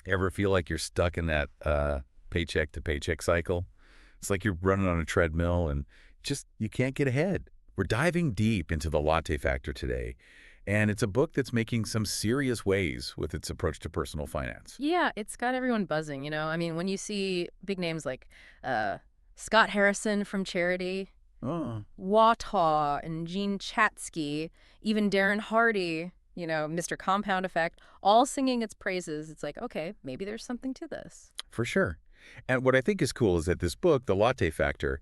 Ever feel like you're stuck in that paycheck to paycheck cycle? It's like you're running on a treadmill and just you can't get ahead. We're diving deep into the Latte Factor today, and it's a book that's making some serious waves with its approach to personal finance. Yeah, it's got everyone buzzing, you know? I mean, when you see big names like uh, Scott Harrison from Charity, Oh, Wataw and Gene Chatsky, even Darren Hardy, you know, Mr. Compound Effect, all singing its praises, it's like, okay, maybe there's something to this. for sure. And what I think is cool is that this book, The Latte Factor,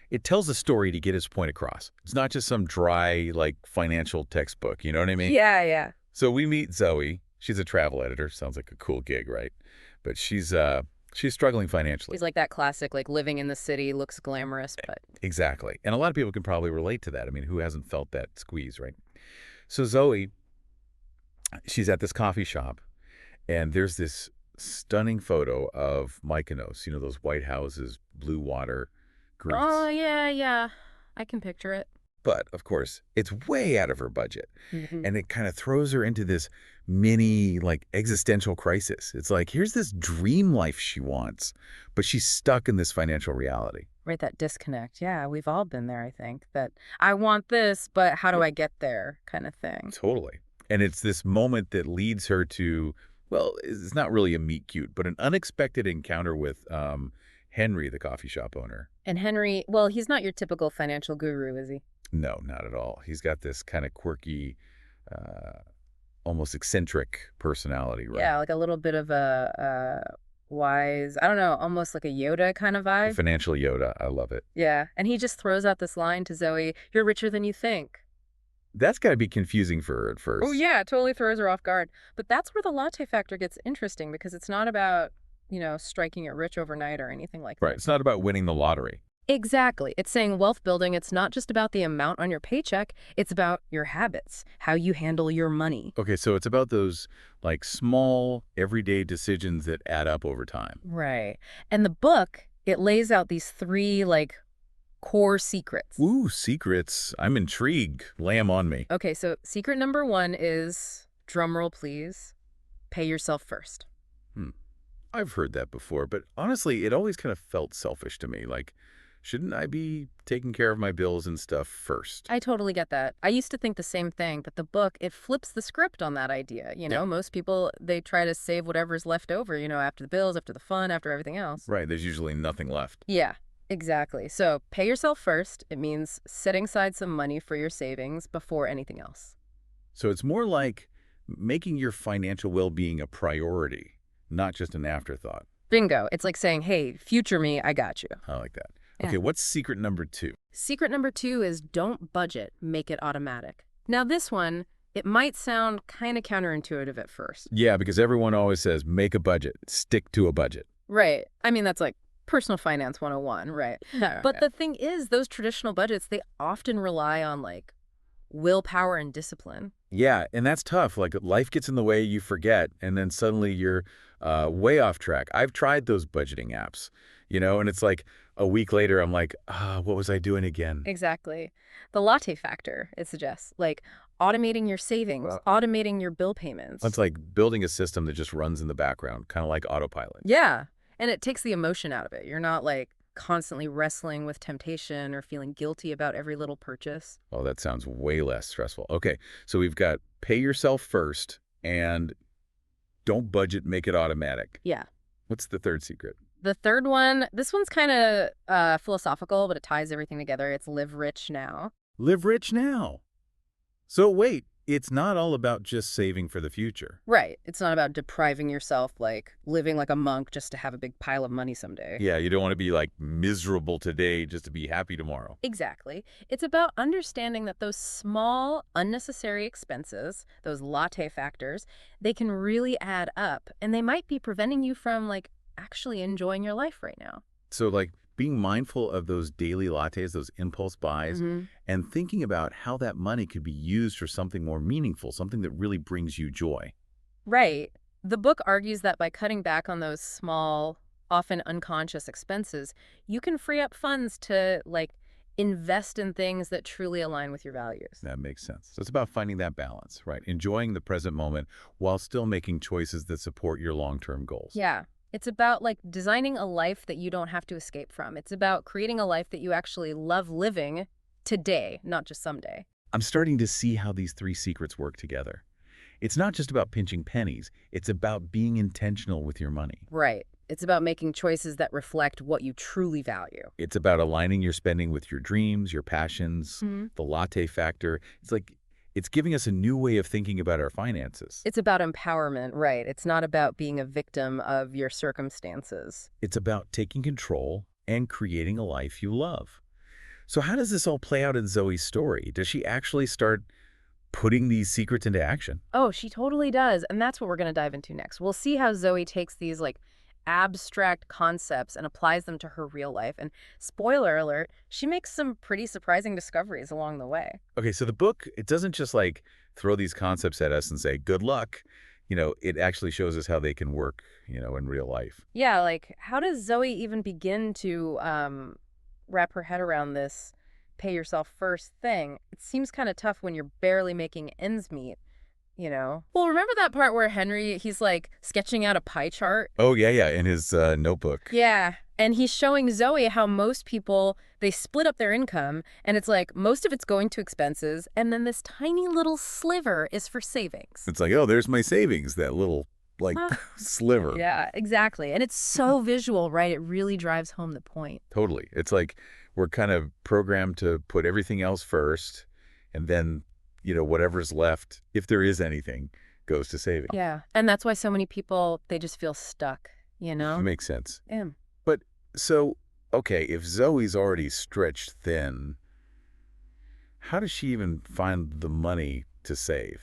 it tells a story to get its point across. It's not just some dry, like, financial textbook, you know what I mean? Yeah, yeah. So we meet Zoey. She's a travel editor. Sounds like a cool gig, right? But she's struggling financially. He's like that classic, like living in the city looks glamorous, but Exactly. And a lot of people can probably relate to that. I mean, who hasn't felt that squeeze, right? So Zoey, she's at this coffee shop, and there's this stunning photo of Mykonos, you know, those white houses, blue water, oh, Greece. yeah, yeah. I can picture it. But, of course, it's way out of her budget. Hmm. And it kind of throws her into this mini, like, existential crisis. It's like, here's this dream life she wants, but she's stuck in this financial reality. Right, that disconnect. Yeah, we've all been there, I think. That I want this, but how do I get there kind of thing. Totally. And it's this moment that leads her to, well, it's not really a meet cute, but an unexpected encounter with Henry, the coffee shop owner. And Henry, well, he's not your typical financial guru, is he? No, not at all. He's got this kind of quirky, uh, almost eccentric personality, right? Yeah, like a little bit of a wise, I don't know, almost like a Yoda kind of The vibe. financial Yoda. I love it. Yeah, and he just throws out this line to Zoe, "You're richer than you think." That's got to be confusing for her at Oh first. yeah, it totally throws her off guard. But that's where the latte factor gets interesting because it's not about, you know, striking it rich overnight or anything like Right. that. It's not about winning the lottery. Exactly. It's saying wealth building, it's not just about the amount on your paycheck, it's about your habits, how you handle your money. Okay, so it's about those like small everyday decisions that add up over time. Right. And the book, it lays out these three like core secrets. Ooh, secrets. I'm intrigued. Lay 'em on me. Okay, so secret number one is, drumroll please, pay yourself first. Hmm. I've heard that before, but honestly, it always kind of felt selfish to me. Like, shouldn't I be taking care of my bills and stuff first? I totally get that. I used to think the same thing, but the book, it flips the script on that idea. You Yeah. know, most people, they try to save whatever's left over, you know, after the bills, after the fun, after everything else. Right, there's usually nothing left. Yeah, exactly. So pay yourself first. It means setting aside some money for your savings before anything else. So it's more like making your financial well-being a priority, not just an afterthought. Bingo. It's like saying, hey, future me, I got you. I like that. Yeah. Okay, what's secret number two? Secret number two is don't budget, make it automatic. Now, this one, it might sound kind of counterintuitive at first. Yeah, because everyone always says make a budget, stick to a budget. Right. I mean, that's like personal finance 101, right? But Yeah. the thing is, those traditional budgets, they often rely on like willpower and discipline. Yeah, and that's tough. Like life gets in the way, you forget, and then suddenly you're way off track. I've tried those budgeting apps, you know, and it's like a week later, I'm like, what was I doing again? Exactly. The latte factor, it suggests, like automating your savings, automating your bill payments. It's like building a system that just runs in the background, kind of like autopilot. Yeah. And it takes the emotion out of it. You're not like constantly wrestling with temptation or feeling guilty about every little purchase. Oh, that sounds way less stressful. Okay, so we've got pay yourself first and don't budget, make it automatic. Yeah. What's the third secret? The third one, this one's kind of philosophical, but it ties everything together. It's live rich now. Live rich now. So wait, it's not all about just saving for the future. Right. It's not about depriving yourself, like living like a monk just to have a big pile of money someday. Yeah, you don't want to be like miserable today just to be happy tomorrow. Exactly. It's about understanding that those small, unnecessary expenses, those latte factors, they can really add up, and they might be preventing you from, like, actually enjoying your life right now. So like being mindful of those daily lattes, those impulse buys, Hmm. and thinking about how that money could be used for something more meaningful, something that really brings you joy. Right. The book argues that by cutting back on those small, often unconscious expenses, you can free up funds to, like, invest in things that truly align with your values. That makes sense. So it's about finding that balance, right? Enjoying the present moment while still making choices that support your long-term goals. Yeah. It's about like designing a life that you don't have to escape from. It's about creating a life that you actually love living today, not just someday. I'm starting to see how these three secrets work together. It's not just about pinching pennies. It's about being intentional with your money. Right. It's about making choices that reflect what you truly value. It's about aligning your spending with your dreams, your passions, Mhm. the latte factor. It's giving us a new way of thinking about our finances. It's about empowerment, right? It's not about being a victim of your circumstances. It's about taking control and creating a life you love. So how does this all play out in Zoe's story? Does she actually start putting these secrets into action? Oh, she totally does. And that's what we're going to dive into next. We'll see how Zoe takes these like abstract concepts and applies them to her real life. And spoiler alert, she makes some pretty surprising discoveries along the way. Okay, so the book, it doesn't just like throw these concepts at us and say, good luck. It actually shows us how they can work, in real life. Yeah, like how does Zoe even begin to wrap her head around this pay yourself first thing? It seems kind of tough when you're barely making ends meet. Well, remember that part where he's like sketching out a pie chart? Oh, yeah, in his notebook. Yeah. And he's showing Zoe how most people, they split up their income, and it's like most of it's going to expenses, and then this tiny little sliver is for savings. It's like, oh, there's my savings, that little, sliver. Yeah, exactly. And it's so visual, right? It really drives home the point. Totally. It's like we're kind of programmed to put everything else first, and then, whatever's left, if there is anything, goes to saving. Yeah. And that's why so many people, they just feel stuck, Makes sense. Yeah. But so, okay, if Zoe's already stretched thin, how does she even find the money to save?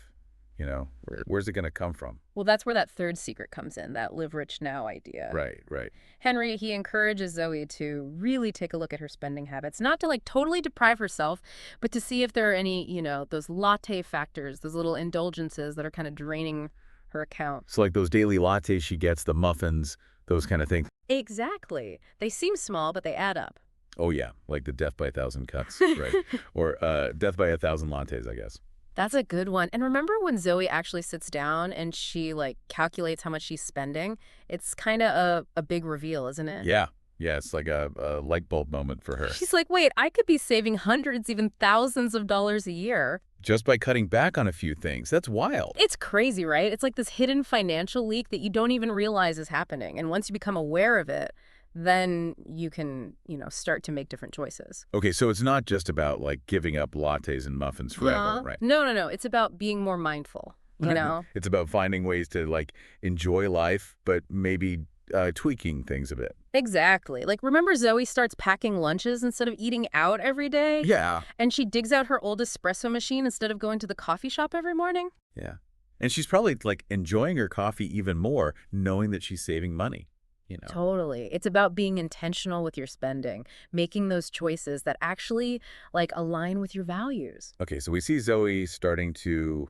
Where's it going to come from? Well, that's where that third secret comes in, that live rich now idea. Right. Henry, he encourages Zoe to really take a look at her spending habits, not to like totally deprive herself, but to see if there are any, those latte factors, those little indulgences that are kind of draining her account. So like those daily lattes she gets, the muffins, those kind of things. Exactly. They seem small, but they add up. Oh, yeah, like the death by 1,000 cuts, right? Or death by 1,000 lattes, I guess. That's a good one. And remember when Zoe actually sits down and she like calculates how much she's spending? It's kind of a big reveal, isn't it? Yeah, it's like a light bulb moment for her. She's like, wait, I could be saving hundreds, even thousands of dollars a year. Just by cutting back on a few things. That's wild. It's crazy, right? It's like this hidden financial leak that you don't even realize is happening. And once you become aware of it, then you can, start to make different choices. Okay, so it's not just about like giving up lattes and muffins forever, right? No. It's about being more mindful, It's about finding ways to like enjoy life, but maybe tweaking things a bit. Exactly. Like, remember Zoe starts packing lunches instead of eating out every day? Yeah. And she digs out her old espresso machine instead of going to the coffee shop every morning? Yeah. And she's probably like enjoying her coffee even more, knowing that she's saving money. Totally. It's about being intentional with your spending, making those choices that actually like align with your values. Okay, so we see Zoe starting to,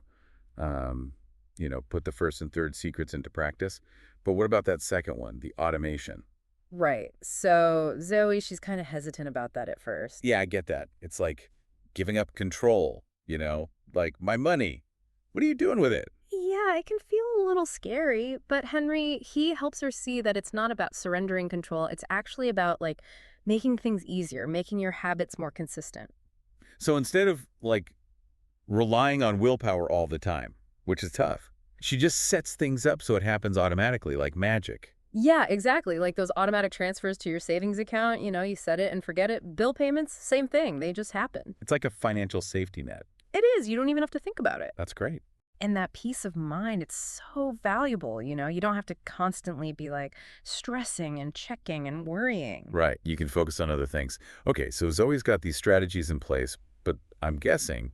put the first and third secrets into practice. But what about that second one, the automation? Right. So Zoe, she's kind of hesitant about that at first. Yeah, I get that. It's like giving up control, like my money. What are you doing with it? Yeah, it can feel a little scary, but Henry, he helps her see that it's not about surrendering control. It's actually about like making things easier, making your habits more consistent. So instead of like relying on willpower all the time, which is tough, she just sets things up so it happens automatically, like magic. Yeah, exactly. Like those automatic transfers to your savings account, you set it and forget it. Bill payments, same thing. They just happen. It's like a financial safety net. It is. You don't even have to think about it. That's great. And that peace of mind, it's so valuable, You don't have to constantly be like stressing and checking and worrying. Right. You can focus on other things. Okay, so Zoe's got these strategies in place, but I'm guessing,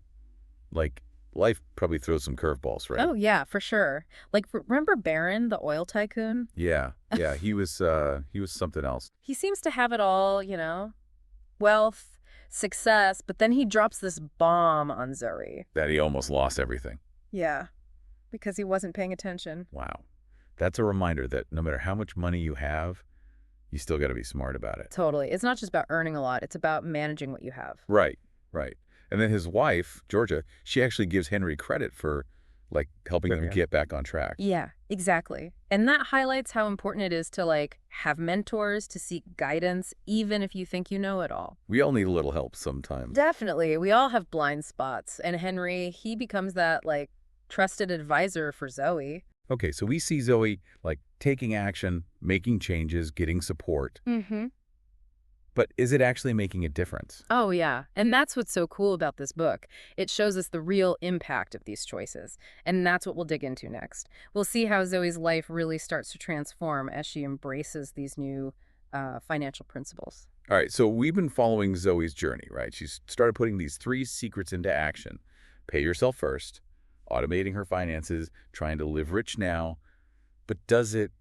like, life probably throws some curveballs, right? Oh, yeah, for sure. Like, remember Barron, the oil tycoon? Yeah, he was something else. He seems to have it all, wealth, success, but then he drops this bomb on Zoe. That he almost lost everything. Yeah, because he wasn't paying attention. Wow. That's a reminder that no matter how much money you have, you still got to be smart about it. Totally. It's not just about earning a lot. It's about managing what you have. Right, right. And then his wife, Georgia, she actually gives Henry credit for, like, helping them get back on track. Yeah, exactly. And that highlights how important it is to, like, have mentors, to seek guidance, even if you think you know it all. We all need a little help sometimes. Definitely. We all have blind spots. And Henry, he becomes that, like, trusted advisor for Zoey. Okay, so we see Zoey, like, taking action, making changes, getting support. Mm-hmm. But is it actually making a difference? Oh, yeah. And that's what's so cool about this book. It shows us the real impact of these choices. And that's what we'll dig into next. We'll see how Zoe's life really starts to transform as she embraces these new financial principles. All right, so we've been following Zoey's journey, right? She's started putting these 3 secrets into action. Pay yourself first, automating her finances, trying to live rich now. But does it,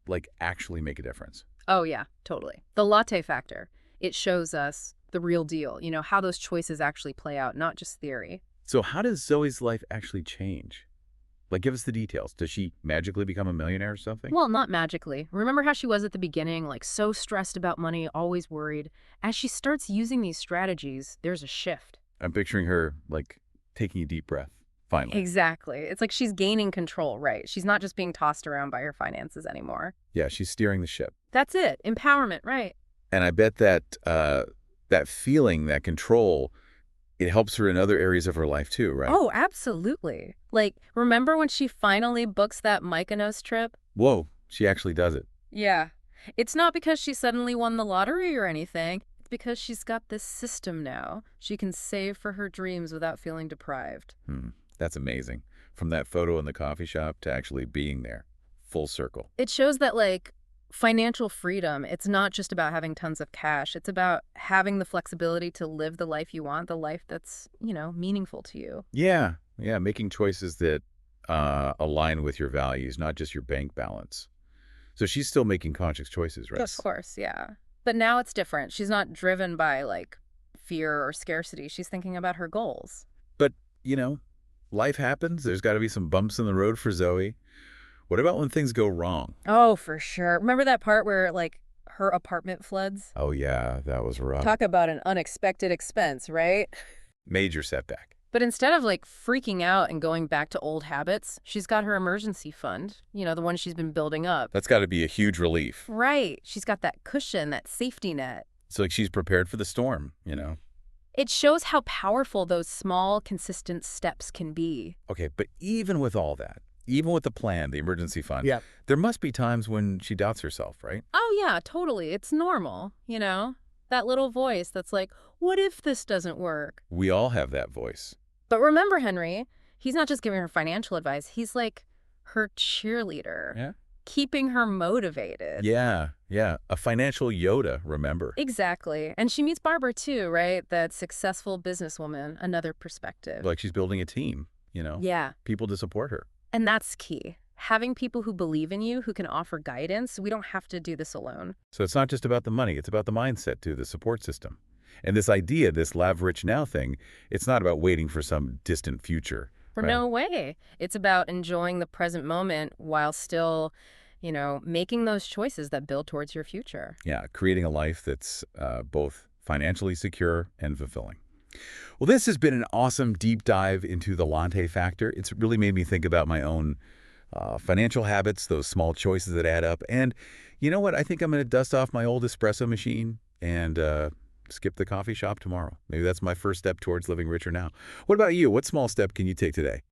like, actually make a difference? Oh, yeah, totally. The Latte Factor. It shows us the real deal, how those choices actually play out, not just theory. So how does Zoey's life actually change? Like, give us the details. Does she magically become a millionaire or something? Well, not magically. Remember how she was at the beginning, like so stressed about money, always worried? As she starts using these strategies, there's a shift. I'm picturing her, like, taking a deep breath, finally. Exactly. It's like she's gaining control, right? She's not just being tossed around by her finances anymore. Yeah, she's steering the ship. That's it. Empowerment, right? And I bet that that feeling, that control, it helps her in other areas of her life too, right? Oh, absolutely. Like, remember when she finally books that Mykonos trip? Whoa, she actually does it. Yeah. It's not because she suddenly won the lottery or anything. It's because she's got this system now. She can save for her dreams without feeling deprived. That's amazing. From that photo in the coffee shop to actually being there. Full circle. It shows that, like, financial freedom, it's not just about having tons of cash. It's about having the flexibility to live the life you want, the life that's, meaningful to you. Yeah, making choices that align with your values, not just your bank balance. So she's still making conscious choices, right? Of course, yeah. But now it's different. She's not driven by, like, fear or scarcity. She's thinking about her goals. But, life happens. There's got to be some bumps in the road for Zoey. What about when things go wrong? Oh, for sure. Remember that part where, like, her apartment floods? Oh, yeah, that was rough. Talk about an unexpected expense, right? Major setback. But instead of, like, freaking out and going back to old habits, she's got her emergency fund, the one she's been building up. That's got to be a huge relief. Right. She's got that cushion, that safety net. It's like she's prepared for the storm, It shows how powerful those small, consistent steps can be. Okay, but even with all that, even with the plan, the emergency fund, Yep. there must be times when she doubts herself, right? Oh, yeah, totally. It's normal, That little voice that's like, what if this doesn't work? We all have that voice. But remember, Henry, he's not just giving her financial advice. He's like her cheerleader. Yeah. Keeping her motivated. Yeah. A financial Yoda, remember? Exactly. And she meets Barbara too, right? That successful businesswoman, another perspective. Like she's building a team, Yeah. people to support her. And that's key. Having people who believe in you, who can offer guidance. We don't have to do this alone. So it's not just about the money, it's about the mindset too, the support system. And this idea, this Lav Rich Now thing, it's not about waiting for some distant future. Right? No way. It's about enjoying the present moment while still, making those choices that build towards your future. Yeah, creating a life that's both financially secure and fulfilling. Well, this has been an awesome deep dive into the Latte Factor. It's really made me think about my own financial habits, those small choices that add up. And you know what? I think I'm going to dust off my old espresso machine and skip the coffee shop tomorrow. Maybe that's my first step towards living richer now. What about you? What small step can you take today?